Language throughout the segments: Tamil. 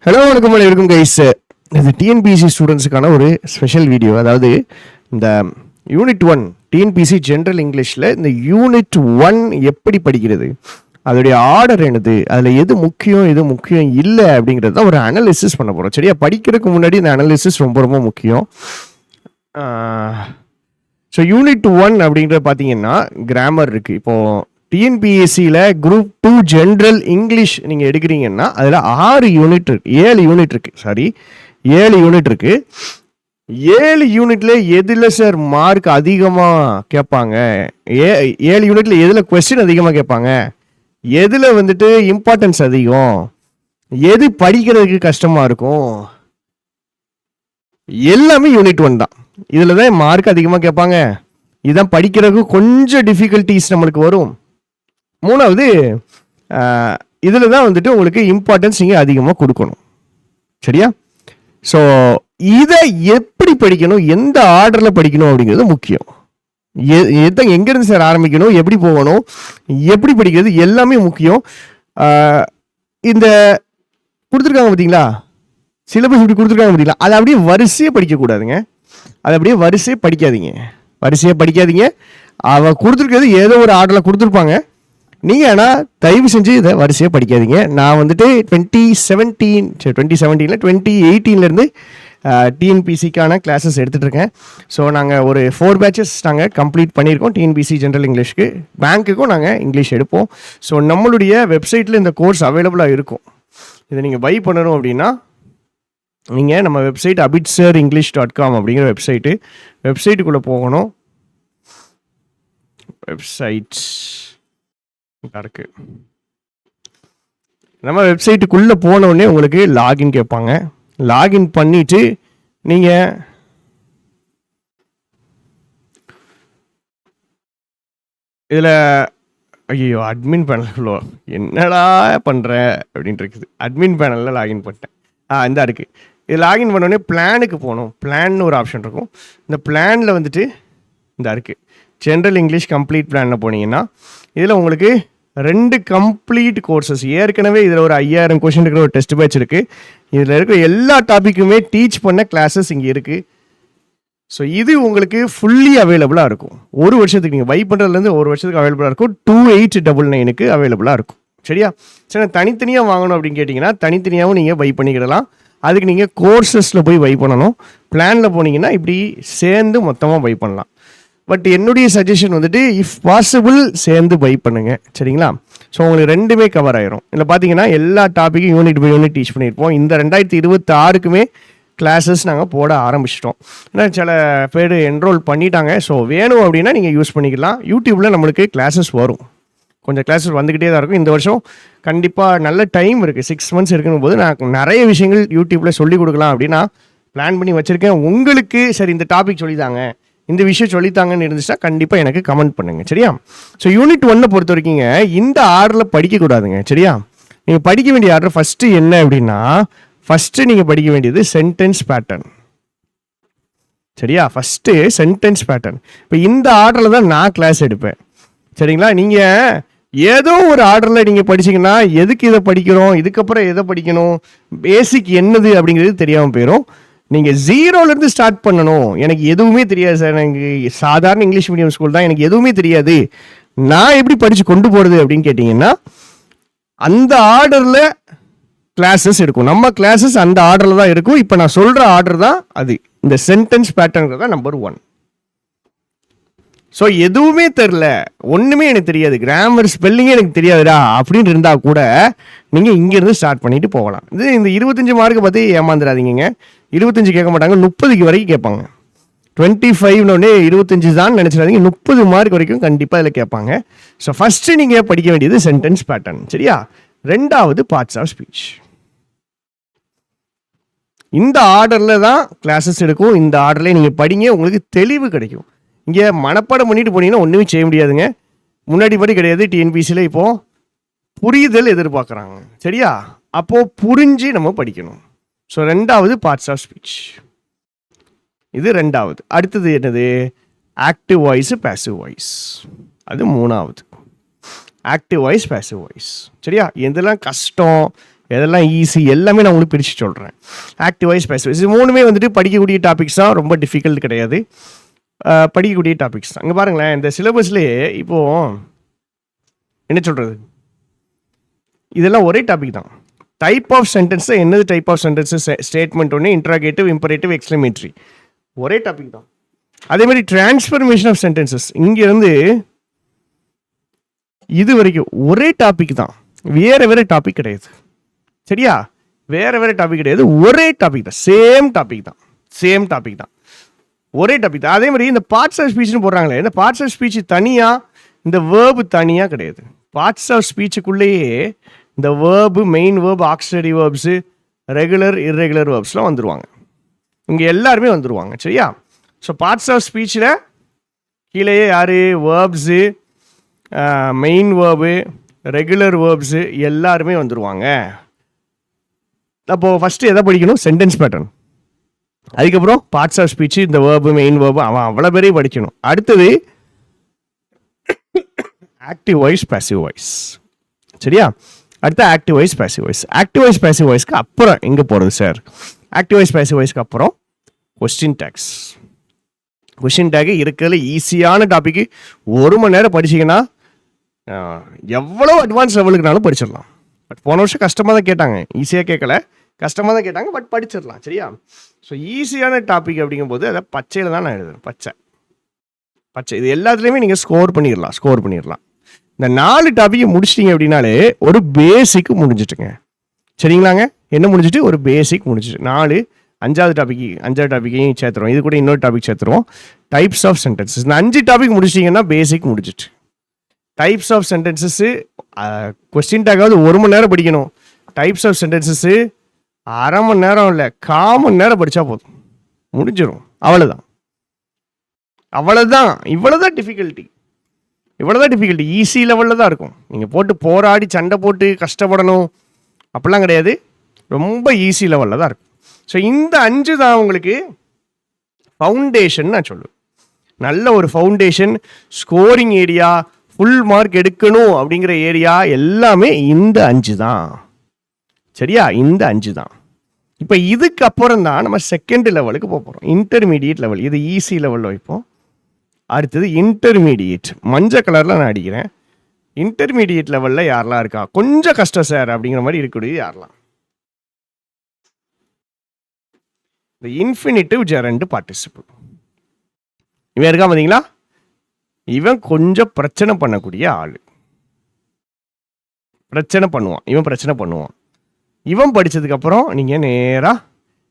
ஹலோ வணக்கம் இருக்கும் கைஸ். இது டிஎன்பிசி ஸ்டூடெண்ட்ஸுக்கான ஒரு ஸ்பெஷல் வீடியோ. அதாவது இந்த யூனிட் 1 டிஎன்பிசி ஜென்ரல் இங்கிலீஷில் இந்த யூனிட் 1 எப்படி படிக்கிறது, அதோடைய ஆர்டர் என்னது, அதில் எது முக்கியம் இல்லை அப்படிங்கிறது தான் ஒரு அனாலிசிஸ் பண்ண போகிறோம். சரியா? படிக்கிறதுக்கு முன்னாடி இந்த அனாலிசிஸ் ரொம்ப ரொம்ப முக்கியம். ஸோ யூனிட் 1 அப்படிங்கிறது பார்த்தீங்கன்னா கிராமர் இருக்குது. இப்போது டிஎன்பிஎஸ்சியில் குரூப் 2 ஜென்ரல் இங்கிலீஷ் நீங்கள் எடுக்கிறீங்கன்னா அதில் 7 யூனிட் இருக்குது. 7 யூனிட் இருக்குது. 7 யூனிட்ல எதில் சார் மார்க் அதிகமாக கேட்பாங்க, 7 யூனிட்ல எதில் கொஸ்டின் அதிகமாக கேட்பாங்க, எதில் வந்துட்டு இம்பார்ட்டன்ஸ் அதிகம், எது படிக்கிறதுக்கு கஷ்டமாக இருக்கும், எல்லாமே யூனிட் 1 தான். இதில் தான் மார்க் அதிகமாக கேட்பாங்க. இதுதான் படிக்கிறதுக்கு கொஞ்சம் டிஃபிகல்ட்டிஸ் நம்மளுக்கு வரும். மூணாவது, இதில் தான் வந்துட்டு உங்களுக்கு இம்பார்ட்டன்ஸ் நீங்கள் அதிகமாக கொடுக்கணும். சரியா? ஸோ இதை எப்படி படிக்கணும், எந்த ஆர்டரில் படிக்கணும் அப்படிங்கிறது முக்கியம். எங்கேருந்து சார் ஆரம்பிக்கணும், எப்படி போகணும், எப்படி படிக்கிறது, எல்லாமே முக்கியம். இந்த கொடுத்துருக்காங்க பார்த்தீங்களா, சிலபஸ் இப்படி கொடுத்துருக்காங்க பார்த்தீங்களா, அதை அப்படியே வரிசையாக படிக்கக்கூடாதுங்க. அதை அப்படியே வரிசையாக படிக்காதீங்க. அவள் கொடுத்துருக்கிறது ஏதோ ஒரு ஆர்டரில் கொடுத்துருப்பாங்க. நீங்கள் ஆனால் தயவு செஞ்சு இதை வரிசையாக படிக்காதீங்க. நான் வந்துட்டு 2018 டிஎன்பிசிக்கான கிளாஸஸ் எடுத்துகிட்ருக்கேன். ஸோ நாங்கள் ஒரு 4 பேட்சஸ் நாங்கள் கம்ப்ளீட் பண்ணியிருக்கோம். டிஎன்பிசி ஜென்ரல் இங்கிலீஷ்க்கு, பேங்க்குக்கும் நாங்கள் இங்கிலீஷ் எடுப்போம். ஸோ நம்மளுடைய வெப்சைட்டில் இந்த கோர்ஸ் அவைலபிளாக இருக்கும். இதை நீங்கள் பை பண்ணணும் அப்படின்னா நீங்கள் நம்ம வெப்சைட் abidsirenglish.com அப்படிங்கிற வெப்சைட்டுக்குள்ளே போகணும். வெப்சைட்ஸ் இருக்கு. நம்ம வெப்சைட்டுக்குள்ளே போனோடனே உங்களுக்கு லாகின் கேட்பாங்க. லாகின் பண்ணிவிட்டு நீங்கள் இதில் ஐயோ அட்மின் பேனல் என்னடா பண்ணுற அப்படின்ட்டு இருக்குது. அட்மின் பேனலில் லாகின் பண்ணிட்டேன். இந்த இருக்குது. இது லாகின் பண்ணோடனே பிளானுக்கு போகணும். பிளான்னு ஒரு ஆப்ஷன் இருக்கும். இந்த பிளானில் வந்துட்டு இந்த இருக்குது ஜென்ரல் இங்கிலீஷ் கம்ப்ளீட் பிளானில் போனீங்கன்னா இதில் உங்களுக்கு 2 கம்ப்ளீட் கோர்சஸ், ஏற்கனவே இதில் ஒரு 5000 கொஷின் இருக்கிற ஒரு டெஸ்ட் பேட்ச் இருக்குது. இதில் இருக்கிற எல்லா டாப்பிக்குமே டீச் பண்ண கிளாஸஸ் இங்கே இருக்குது. ஸோ இது உங்களுக்கு ஃபுல்லி அவைலபிளாக இருக்கும். ஒரு வருஷத்துக்கு நீங்கள் பை பண்ணுறதுலேருந்து ஒரு வருஷத்துக்கு அவைலபிளாக இருக்கும். 2899க்கு அவைலபிளாக இருக்கும். சரியா? சரி, தனித்தனியாக வாங்கணும் அப்படின்னு கேட்டிங்கன்னா தனித்தனியாகவும் நீங்கள் பை பண்ணிக்கிடலாம். அதுக்கு நீங்கள் கோர்சஸில் போய் பை பண்ணணும். பிளானில் போனீங்கன்னா இப்படி சேர்ந்து மொத்தமாக பை பண்ணலாம். பட் என்னுடைய சஜஷன் வந்துட்டு இஃப் பாசிபிள் சேர்ந்து பை பண்ணுங்கள். சரிங்களா? ஸோ உங்களுக்கு ரெண்டுமே கவர் ஆயிரும். இதில் பார்த்தீங்கன்னா எல்லா டாப்பிக்கும் யூனிட் பை யூனிட் டீச் பண்ணியிருப்போம். இந்த 2026க்குமே கிளாஸஸ் நாங்கள் போட ஆரம்பிச்சிட்டோம். ஏன்னா சில பேர் என்ரோல் பண்ணிட்டாங்க. ஸோ வேணும் அப்படின்னா நீங்கள் யூஸ் பண்ணிக்கலாம். யூடியூப்பில் நம்மளுக்கு கிளாஸஸ் வரும். கொஞ்சம் கிளாஸஸ் வந்துக்கிட்டே தான் இருக்கும். இந்த வருஷம் கண்டிப்பாக நல்ல டைம் இருக்குது. 6 months இருக்குன்னு போது நான் நிறைய விஷயங்கள் யூடியூப்பில் சொல்லிக் கொடுக்கலாம் அப்படின்னா பிளான் பண்ணி வச்சுருக்கேன். உங்களுக்கு சரி இந்த டாபிக் சொல்லித்தாங்க, இந்த விஷயம் சொல்லித்தாங்கன்னு இருந்துச்சுன்னா கண்டிப்பாக எனக்கு கமெண்ட் பண்ணுங்கள். சரியா? ஸோ யூனிட் 1 பொறுத்த வரைக்குங்க இந்த ஆர்டரில் படிக்கக்கூடாதுங்க. சரியா? நீங்கள் படிக்க வேண்டிய ஆர்டர் ஃபஸ்ட்டு என்ன அப்படின்னா, ஃபஸ்ட்டு நீங்கள் படிக்க வேண்டியது சென்டென்ஸ் பேட்டர்ன். சரியா? First sentence pattern. இப்போ இந்த ஆர்டரில் தான் நான் கிளாஸ் எடுப்பேன். சரிங்களா? நீங்கள் ஏதோ ஒரு ஆர்டரில் நீங்கள் படிச்சிங்கன்னா எதுக்கு இதை படிக்கிறோம், இதுக்கப்புறம் எதை படிக்கணும், பேசிக் என்னது அப்படிங்கிறது தெரியாமல் போயிடும். நீங்கள் 0லேருந்து ஸ்டார்ட் பண்ணணும். எனக்கு எதுவுமே தெரியாது சார், எனக்கு சாதாரண இங்கிலீஷ் மீடியம் ஸ்கூல் தான், எனக்கு எதுவுமே தெரியாது, நான் எப்படி படித்து கொண்டு போகிறது அப்படின்னு கேட்டிங்கன்னா அந்த ஆர்டரில் கிளாஸஸ் இருக்கும். நம்ம கிளாஸஸ் அந்த ஆர்டரில் தான் இருக்கும். இப்போ நான் சொல்கிற ஆர்டர் தான் அது. இந்த சென்டென்ஸ் பேட்டர்ன் தான் நம்பர் 1. ஸோ எதுவுமே தெரில, ஒன்றுமே எனக்கு தெரியாது, கிராமர் ஸ்பெல்லிங்கே எனக்கு தெரியாதுடா அப்படின்னு இருந்தால் கூட நீங்கள் இங்கேருந்து ஸ்டார்ட் பண்ணிட்டு போகலாம். இது இந்த 25 மார்க்கை பார்த்து ஏமாந்துடாதீங்க. 25 கேட்க மாட்டாங்க, 30 வரைக்கும் கேட்பாங்க. 25 25 தான் நினச்சிடாதீங்க, 30 மார்க் வரைக்கும் கண்டிப்பாக இதில் கேட்பாங்க. ஸோ ஃபஸ்ட்டு நீங்கள் படிக்க வேண்டியது சென்டென்ஸ் பேட்டர்ன். சரியா? 2வது பார்ட்ஸ் ஆஃப் ஸ்பீச். இந்த ஆர்டரில் தான் கிளாஸஸ் எடுக்கும். இந்த ஆர்டர்லேயே நீங்கள் படிங்க, உங்களுக்கு தெளிவு கிடைக்கும். இங்கே மனப்பாடம் பண்ணிட்டு போனீங்கன்னா ஒன்றுமே செய்ய முடியாதுங்க. முன்னாடி படி கிடையாது. டிஎன்பிசியில் இப்போது புரிதல் எதிர்பார்க்குறாங்க. சரியா? அப்போது புரிஞ்சு நம்ம படிக்கணும். ஸோ 2வது பார்ட்ஸ் ஆஃப் ஸ்பீச். இது 2வது. அடுத்தது என்னது? Active voice, passive voice. அது 3வது. Active voice, passive voice. சரியா? எதெல்லாம் கஷ்டம், எதெல்லாம் ஈஸி எல்லாமே நான் உங்களுக்கு பிரித்து சொல்கிறேன். ஆக்டிவ் வாய்ஸ், பேசிவ் வாய்ஸ் இது மூணுமே வந்துட்டு படிக்கக்கூடிய டாபிக்ஸ் தான், ரொம்ப டிஃபிகல்ட் கிடையாது, படிக்கக்கூடிய டாபிக்ஸ் தான். இங்கே பாருங்களேன், இந்த சிலபஸ்லேயே இப்போது என்ன சொல்கிறது, இதெல்லாம் ஒரே டாபிக் தான். டைப் ஆஃப் சென்டென்ஸ் என்னது, டைப் ஆஃப் சென்டென்ஸு, ஸ்டேட்மெண்ட் ஒன்று, இன்ட்ராகேட்டிவ், இம்பரேட்டிவ், எக்ஸ்க்ளமேட்டரி, ஒரே டாபிக் தான். அதே மாதிரி டிரான்ஸ்ஃபர்மேஷன் ஆஃப் சென்டென்சஸ் இங்கேருந்து இது வரைக்கும் ஒரே டாபிக் தான், வேறு வேறு டாபிக் கிடையாது. சரியா, வேறு வேறு டாபிக் கிடையாது, ஒரே டாபிக் தான், சேம் டாபிக் தான், சேம் டாபிக் தான், ஒரே டாபிக் தான். அதே மாதிரி இந்த பார்ட்ஸ் ஆஃப் ஸ்பீச்னு போடுறாங்களே, இந்த பார்ட்ஸ் ஆஃப் ஸ்பீச் தனியாக, இந்த வேர்பு தனியாக கிடையாது. பார்ட்ஸ் ஆஃப் ஸ்பீச்சுக்குள்ளேயே இந்த verb, main verb, auxiliary verbs, regular irregular வேர்ப்ஸ்லாம் வந்துடுவாங்க. இங்கே எல்லாருமே வந்துடுவாங்க. சரியா, ஸோ பார்ட்ஸ் ஆஃப் ஸ்பீச்சில் கீழேயே யார், verbs, main verb, regular verbs எல்லாருமே வந்துடுவாங்க. அப்போது ஃபஸ்ட்டு எதை படிக்கணும், சென்டென்ஸ் பேட்டர்ன். அதுக்கப்புறம் பார்ட்ஸ் ஆஃப் ஸ்பீச்சு, இந்த வேர்பு, மெயின் வேர்பு, அவன் அவ்வளோ பேரையும் படிக்கணும். அடுத்தது ஆக்டிவ் வாய்ஸ், பேசிவ் வாய்ஸ். சரியா, அடுத்து active voice, passive voice. Active voice, passive வாய்ஸ்க்கு அப்புறம் எங்கே போகிறது சார், ஆக்டிவ் வாய்ஸ், பேசிவ் வாய்ஸ்க்கு அப்புறம் கொஸ்டின் டேக்ஸ். கொஸ்டின் டேக் இருக்கிறதுல ஈஸியான டாப்பிக்கு, 1 மணி நேரம் படிச்சிங்கன்னா எவ்வளோ அட்வான்ஸ் லெவலுக்குனாலும் படிச்சிடலாம். பட் போன வருஷம் கஷ்டமாக தான் கேட்டாங்க, ஈஸியாக கேட்கல, கஷ்டமாக தான் கேட்டாங்க, பட் படிச்சிடலாம். சரியா, ஸோ ஈஸியான டாபிக் அப்படிங்கும்போது அதை பச்சையில் தான் நான் எழுதுறேன், பச்சை பச்சை. இது எல்லாத்துலேயுமே நீங்கள் ஸ்கோர் பண்ணிடலாம். இந்த 4 டாப்பிக்கை முடிச்சிட்டிங்க அப்படின்னாலே ஒரு பேசிக் முடிஞ்சிட்டுங்க. சரிங்களாங்க, என்ன முடிஞ்சிட்டு, ஒரு பேசிக் முடிஞ்சிட்டு. 4 5வது டாப்பிக்கையும் சேர்த்துருவோம், இது கூட இன்னொரு டாபிக் சேர்த்துருவோம், டைப்ஸ் ஆஃப் சென்டென்சஸ். இந்த 5 டாபிக் முடிச்சிட்டிங்கன்னா பேசிக் முடிஞ்சிட்டு. டைப்ஸ் ஆஃப் சென்டென்சஸ்ஸு கொஸ்டின் டேக்காவது 1 மணி நேரம் படிக்கணும். டைப்ஸ் ஆஃப் சென்டென்சஸ்ஸு அரை மணி நேரம் இல்லை, 1/4 மணி நேரம் படித்தா போதும், முடிஞ்சிடும். அவ்வளோதான். இவ்வளோதான் டிஃபிகல்ட்டி, ஈஸி லெவலில் தான் இருக்கும். நீங்கள் போட்டு போராடி சண்டை போட்டு கஷ்டப்படணும் அப்படிலாம் கிடையாது, ரொம்ப ஈஸி லெவலில் தான் இருக்கும். ஸோ இந்த 5 தான் உங்களுக்கு ஃபவுண்டேஷன் நான் சொல்லுவேன். நல்ல ஒரு foundation, scoring area, full mark எடுக்கணும் அப்படிங்கிற ஏரியா எல்லாமே இந்த 5 தான். சரியா, இந்த 5 தான். இப்போ இதுக்கப்புறம் தான் நம்ம செகண்ட் லெவலுக்கு போகிறோம், இன்டர்மீடியட் லெவல். இது ஈஸி லெவலில் வைப்போம். அடுத்தது இன்டர்மீடியேட், மஞ்சள் கலரில் நான் அடிக்கிறேன். இன்டர்மீடியேட் லெவலில் யாரெல்லாம் இருக்கா, கொஞ்சம் கஷ்டம் சார் அப்படிங்கிற மாதிரி இருக்கக்கூடிய யாரெல்லாம், இந்த இன்ஃபினிட்டிவ் ஜெரண்ட் பார்ட்டிசிபிள் இவன் இருக்கா பார்த்தீங்களா, இவன் கொஞ்சம் பிரச்சனை பண்ணக்கூடிய ஆள், பிரச்சனை பண்ணுவான். இவன் படித்ததுக்கப்புறம் நீங்கள் நேராக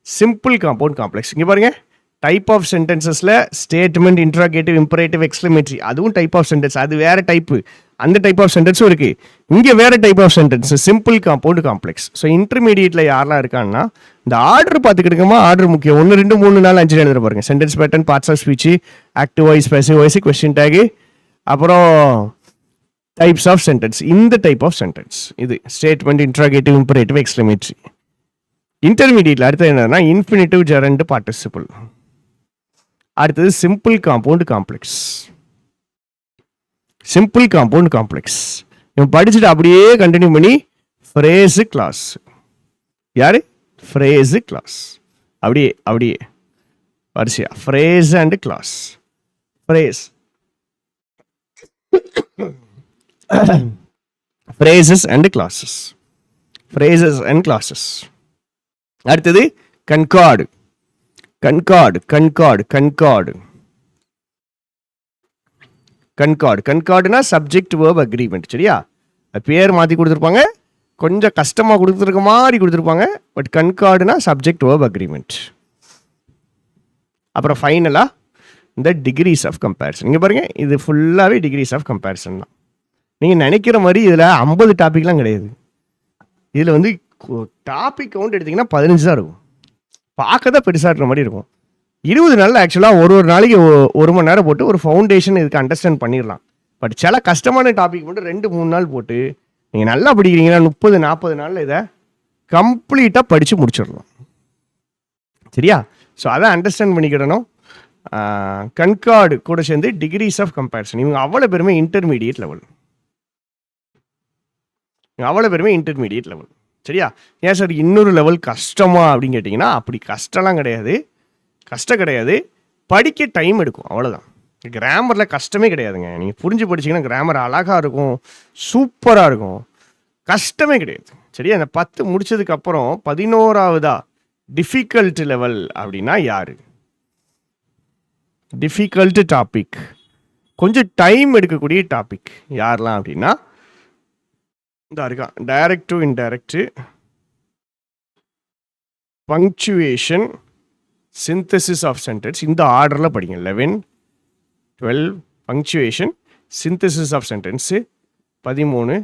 சிம்பிள் காம்பவுண்ட் காம்ப்ளெக்ஸ். இங்கே பாருங்கள், டைப் ஆஃப் சென்டென்சஸில் ஸ்டேட்மெண்ட், இன்ட்ராகேட்டிவ், இம்பரேட்டிவ், எக்ஸ்க்ளமேட்டரி, அதுவும் டைப் ஆஃப் சென்டென்ஸ், அது வேறு டைப்பு. அந்த டைப் ஆஃப் சென்டென்ஸும் இருக்குது. இங்கே வேறு type of sentence, simple compound complex. So இன்டர்மீடியேட்டில் யாரெல்லாம் இருக்கான்னா, இந்த ஆர்டர் பார்த்துக்கிட்டுக்கமா, ஆர்டர் முக்கியம். 1 2 3 4 5 எழுதுற பாருங்க. Sentence pattern, parts of speech, active voice, passive voice, question tag, அப்புறம் டைப்ஸ் ஆஃப் சென்டென்ஸ். இந்த டைப் ஆஃப் சென்டென்ஸ் இது ஸ்டேட்மெண்ட், இன்ட்ராகேட்டிவ், இம்பரேட்டிவ், எக்ஸ்க்ளமேட்டரி. இன்டர்மீடியேட்டில் அடுத்தது என்னன்னா இன்ஃபினிட்டிவ் ஜெரண்ட் பார்ட்டிசிபிள். அடுத்தது சிம்பிள் காம்பவுண்ட் காம்ப்ளெக்ஸ். இவன் படிச்சுட்டு அப்படியே கண்டினியூ பண்ணி ஃப்ரேஸு கிளாஸ். யாரு, ஃப்ரேஸு கிளாஸ். அப்படியே வரிசையா phrase and clause. phrases and classes. அடுத்தது concord. கன்கார்டுனா சப்ஜெக்ட் வேர்ப் அக்ரிமெண்ட். சரியா, பேர் மாற்றி கொடுத்துருப்பாங்க, கொஞ்சம் கஷ்டமாக கொடுத்துருக்க மாதிரி கொடுத்துருப்பாங்க, பட் கன்கார்டுனா சப்ஜெக்ட் வேர்ப் அக்ரிமெண்ட். அப்புறம் ஃபைனலாக இந்த டிகிரிஸ் ஆஃப் கம்பேரிசன். இங்கே பாருங்கள், இது ஃபுல்லாகவே டிகிரிஸ் ஆஃப் கம்பேரிசன் தான். நீங்கள் நினைக்கிற மாதிரி இதில் 50 டாபிக்லாம் கிடையாது. இதில் வந்து டாபிக் கவுண்ட் எடுத்திங்கன்னா 15 தான் இருக்கும். பார்க்க தான் பெருசாக இருக்கிற மாதிரி இருக்கும். 20 நாளில் ஆக்சுவலாக ஒரு நாளைக்கு 1 மணி நேரம் போட்டு ஒரு ஃபவுண்டேஷன் இதுக்கு அண்டர்ஸ்டாண்ட் பண்ணிடலாம். பட் சில கஷ்டமான டாபிக் மட்டும் 2-3 நாள் போட்டு நீங்கள் நல்லா படிக்கிறீங்கன்னா 30-40 நாளில் இதை கம்ப்ளீட்டாக படித்து முடிச்சிடலாம். சரியா, ஸோ அதை அண்டர்ஸ்டாண்ட் பண்ணிக்கிடணும். கன்கார்டு கூட சேர்ந்து டிகிரிஸ் ஆஃப் கம்பேரிசன், இவங்க அவ்வளோ பேருமே இன்டர்மீடியேட் லெவல். சரியா? ஏன் சார் இன்னொரு லெவல் கஷ்டமா அப்படின்னு கேட்டிங்கன்னா, அப்படி கஷ்டம்லாம் கிடையாது. கஷ்டம் கிடையாது. படிக்க டைம் எடுக்கும், அவ்வளோதான். கிராமரில் கஷ்டமே கிடையாதுங்க. நீங்கள் புரிஞ்சு படிச்சிங்கன்னா கிராமர் அழகாக இருக்கும், சூப்பராக இருக்கும். கஷ்டமே கிடையாது. சரியா? அந்த 10 முடிச்சதுக்கப்புறம் 11ஆவதா டிஃபிகல்ட் லெவல் அப்படின்னா யார்? டிஃபிகல்ட் டாபிக், கொஞ்சம் டைம் எடுக்கக்கூடிய டாபிக் யாரெல்லாம் அப்படின்னா, இந்த இருக்கான் direct to indirect, punctuation, synthesis of sentence. இந்த ஆர்டரில் படிங்க. 11, 12 பங்க்சுவேஷன், சிந்தசிஸ் ஆஃப் சென்டென்ஸு. 13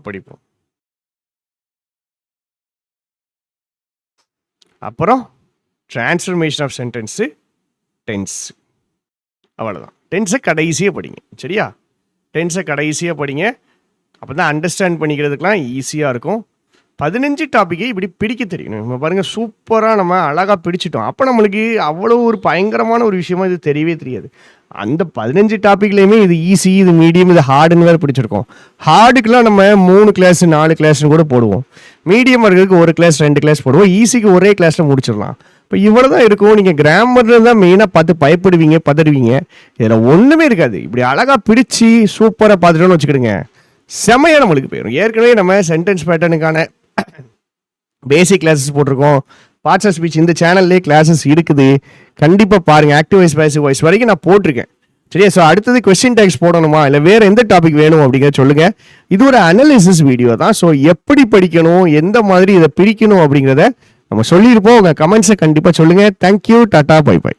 படிப்போம். அப்புறம் டிரான்ஸ்ஃபர்மேஷன் ஆஃப் சென்டென்ஸு, டென்ஸ். அவ்வளோதான். டென்ஸை கடைசியாக படிங்க. சரியா? டென்ஸை கடைசியாக படிங்க. அப்போ தான் அண்டர்ஸ்டாண்ட் பண்ணிக்கிறதுக்கெலாம் ஈஸியாக இருக்கும். 15 டாப்பிக்கை இப்படி பிடிக்க தெரியணும். நம்ம பாருங்கள், சூப்பராக நம்ம அழகாக பிடிச்சிட்டோம். அப்போ நம்மளுக்கு அவ்வளோ ஒரு பயங்கரமான ஒரு விஷயமா இது தெரியவே தெரியாது. அந்த 15 டாப்பிக்லேயுமே இது ஈஸி, இது மீடியம், இது ஹார்டுன்னு வேறு பிடிச்சிருக்கோம். ஹார்டுக்கெலாம் நம்ம 3 கிளாஸ் 4 கிளாஸ்னு கூட போடுவோம். மீடியம் இருக்கிறதுக்கு 1 கிளாஸ் 2 கிளாஸ் போடுவோம். ஈஸிக்கு ஒரே கிளாஸில் முடிச்சிடலாம். இப்போ இவ்வளோ தான் இருக்கும். நீங்கள் கிராமரில் தான் மெயினாக பார்த்து பயப்படுவீங்க, பதடுவீங்க. இதில் ஒன்றுமே இருக்காது. இப்படி அழகாக பிடிச்சி சூப்பராக பார்த்துட்டோன்னு வச்சுக்கிடுங்க, செமையாக நம்மளுக்கு போயிடும். ஏற்கனவே நம்ம சென்டென்ஸ் பேட்டர்னுக்கான பேசிக் கிளாஸஸ் போட்டிருக்கோம். பார்ட்ஸ் ஆஃப் ஸ்பீச் இந்த சேனல்லே கிளாஸஸ் இருக்குது. கண்டிப்பாக பாருங்கள். ஆக்டிவ் வாய்ஸ், பேசிவ் வாய்ஸ் வரைக்கும் நான் போட்டிருக்கேன். சரியா? ஸோ அடுத்தது கொஸ்டின் டேக்ஸ் போடணுமா, இல்லை வேறு எந்த டாபிக் வேணும் அப்படிங்கிறத சொல்லுங்கள். இது ஒரு அனலிசிஸ் வீடியோ தான். ஸோ எப்படி படிக்கணும், எந்த மாதிரி இதை பிரிக்கணும் அப்படிங்கிறத நம்ம சொல்லியிருப்போம். உங்கள் கமெண்ட்ஸை கண்டிப்பாக சொல்லுங்கள். Thank you, ta ta, bye by.